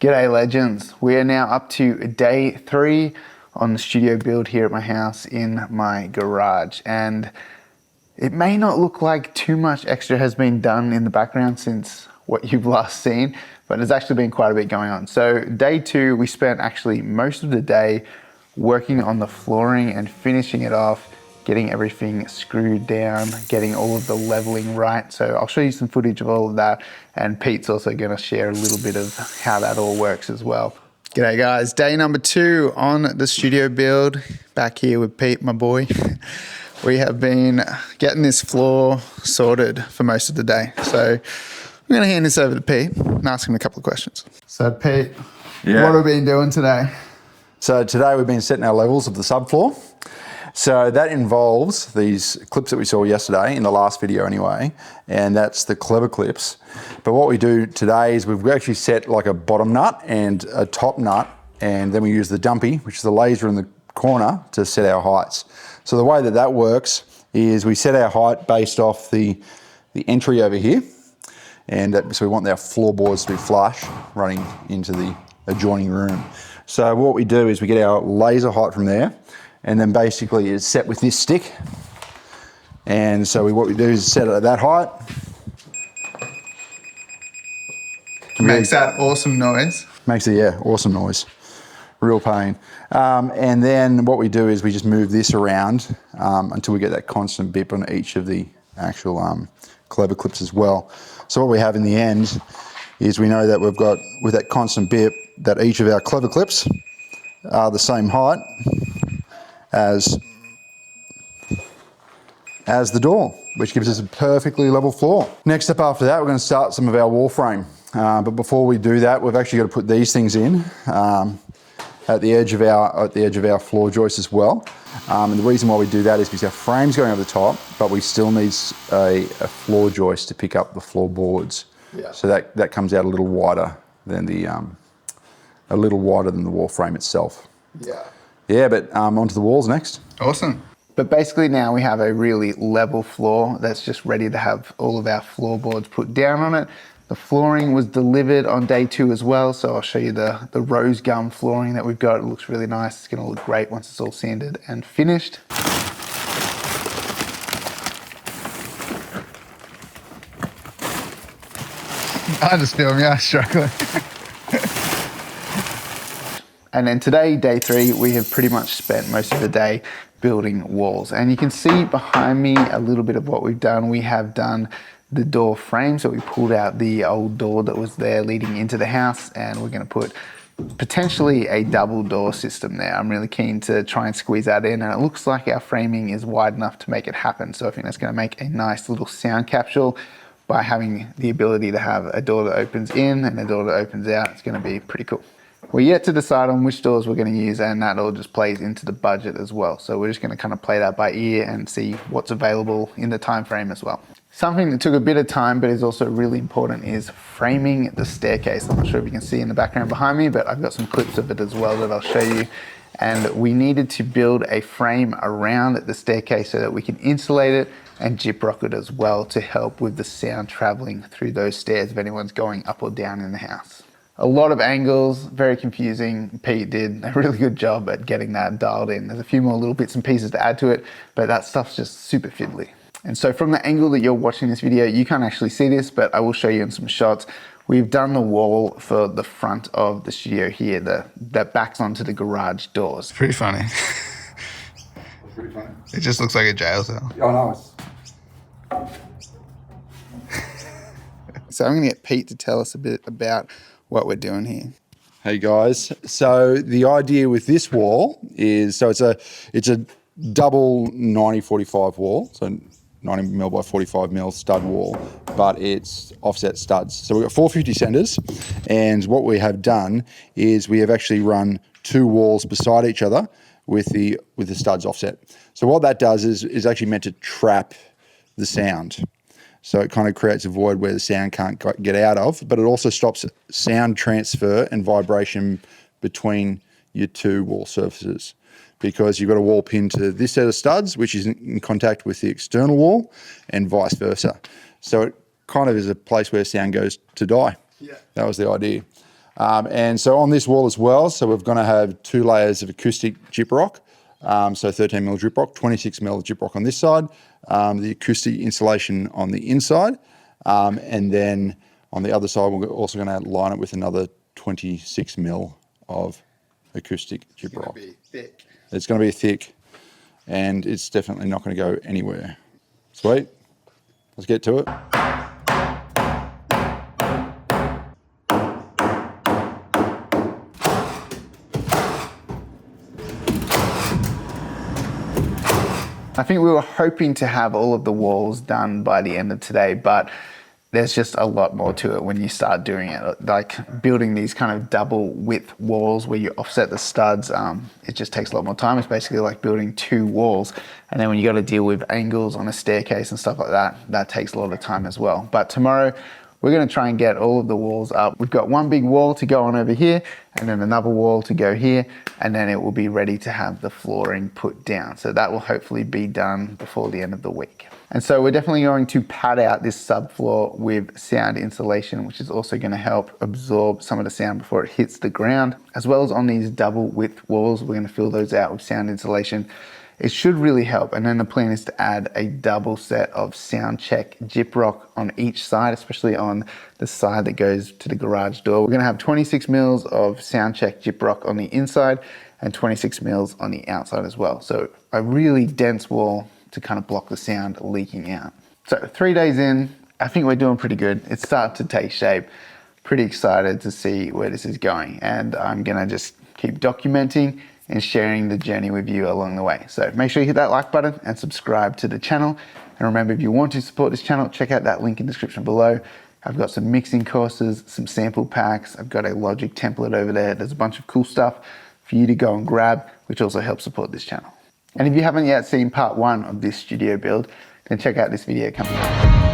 G'day legends. We are now up to day 3 on the studio build here at my house in my garage, and it may not look like too much extra has been done in the background since what you've last seen, but there's actually been quite a bit going on. So day 2, we spent actually most of the day working on the flooring and finishing it off, getting everything screwed down, getting all of the leveling right. So I'll show you some footage of all of that, and Pete's also gonna share a little bit of how that all works as well. G'day guys, day number 2 on the studio build. Back here with Pete, my boy. We have been getting this floor sorted for most of the day. So I'm gonna hand this over to Pete and ask him a couple of questions. So Pete, what have we been doing today? So today we've been setting our levels of the subfloor. So that involves these clips that we saw yesterday in the last video anyway, and that's the clever clips. But what we do today is we've actually set like a bottom nut and a top nut, and then we use the dumpy, which is the laser in the corner, to set our heights. So the way that that works is we set our height based off the entry over here, and so we want our floorboards to be flush running into the adjoining room. So what we do is we get our laser height from there, and then basically it's set with this stick. And so what we do is set it at that height. Makes that awesome noise. Makes it, yeah, awesome noise. Real pain. And then what we do is we just move this around until we get that constant bip on each of the actual clever clips as well. So what we have in the end is we know that we've got, with that constant bip, that each of our clever clips are the same height as the door, which gives us a perfectly level floor. Next up after that, we're going to start some of our wall frame. But before we do that, we've actually got to put these things in at the edge of our floor joist as well. And the reason why we do that is because our frame's going over the top, but we still need a floor joist to pick up the floorboards. Yeah. So that comes out a little wider than the wall frame itself. Yeah. Yeah, but onto the walls next. Awesome. But basically now we have a really level floor that's just ready to have all of our floorboards put down on it. The flooring was delivered on day 2 as well, so I'll show you the rose gum flooring that we've got. It looks really nice. It's gonna look great once it's all sanded and finished. I just feel me, I'm struggling. And then today, day 3, we have pretty much spent most of the day building walls. And you can see behind me a little bit of what we've done. We have done the door frame, so we pulled out the old door that was there leading into the house, and we're gonna put potentially a double door system there. I'm really keen to try and squeeze that in, and it looks like our framing is wide enough to make it happen. So I think that's gonna make a nice little sound capsule by having the ability to have a door that opens in and a door that opens out. It's gonna be pretty cool. We're yet to decide on which doors we're going to use, and that all just plays into the budget as well. So we're just going to kind of play that by ear and see what's available in the time frame as well. Something that took a bit of time but is also really important is framing the staircase. I'm not sure if you can see in the background behind me, but I've got some clips of it as well that I'll show you. And we needed to build a frame around the staircase so that we can insulate it and gyprock it as well to help with the sound traveling through those stairs if anyone's going up or down in the house. A lot of angles, very confusing. Pete did a really good job at getting that dialed in. There's a few more little bits and pieces to add to it, but that stuff's just super fiddly. And so from the angle that you're watching this video, you can't actually see this, but I will show you in some shots. We've done the wall for the front of the studio here that backs onto the garage doors. Pretty funny. Pretty funny. It just looks like a jail cell. Oh no. So I'm gonna get Pete to tell us a bit about what we're doing here. Hey guys, so the idea with this wall is, so it's a double 90-45 wall, so 90mm by 45mm stud wall, but it's offset studs. So we've got 450 centers, and what we have done is we have actually run 2 walls beside each other with the studs offset. So what that does is actually meant to trap the sound. So it kind of creates a void where the sound can't get out of, but it also stops sound transfer and vibration between your 2 wall surfaces, because you've got a wall pinned to this set of studs, which is in contact with the external wall, and vice versa. So it kind of is a place where sound goes to die. Yeah. That was the idea. And so on this wall as well, so we're going to have 2 layers of acoustic gyprock. So 13 mil gyprock, 26 mil gyprock on this side, the acoustic insulation on the inside, and then on the other side, we're also going to line it with another 26 mil of acoustic gyprock. It's going to be thick. It's going to be thick, and it's definitely not going to go anywhere. Sweet. Let's get to it. I think we were hoping to have all of the walls done by the end of today, but there's just a lot more to it when you start doing it. Like building these kind of double width walls where you offset the studs, it just takes a lot more time. It's basically like building 2 walls. And then when you got to deal with angles on a staircase and stuff like that, that takes a lot of time as well. But tomorrow, we're going to try and get all of the walls up. We've got one big wall to go on over here, and then another wall to go here, and then it will be ready to have the flooring put down. So that will hopefully be done before the end of the week. And so we're definitely going to pad out this subfloor with sound insulation, which is also going to help absorb some of the sound before it hits the ground. As well as on these double width walls, we're going to fill those out with sound insulation. It should really help. And then the plan is to add a double set of sound check gyprock on each side, especially on the side that goes to the garage door. We're gonna have 26 mils of sound check gyprock on the inside and 26 mils on the outside as well. So a really dense wall to kind of block the sound leaking out. So 3 days in, I think we're doing pretty good. It's starting to take shape. Pretty excited to see where this is going. And I'm gonna just keep documenting and sharing the journey with you along the way. So make sure you hit that like button and subscribe to the channel. And remember, if you want to support this channel, check out that link in the description below. I've got some mixing courses, some sample packs. I've got a Logic template over there. There's a bunch of cool stuff for you to go and grab, which also helps support this channel. And if you haven't yet seen part 1 of this studio build, then check out this video coming up.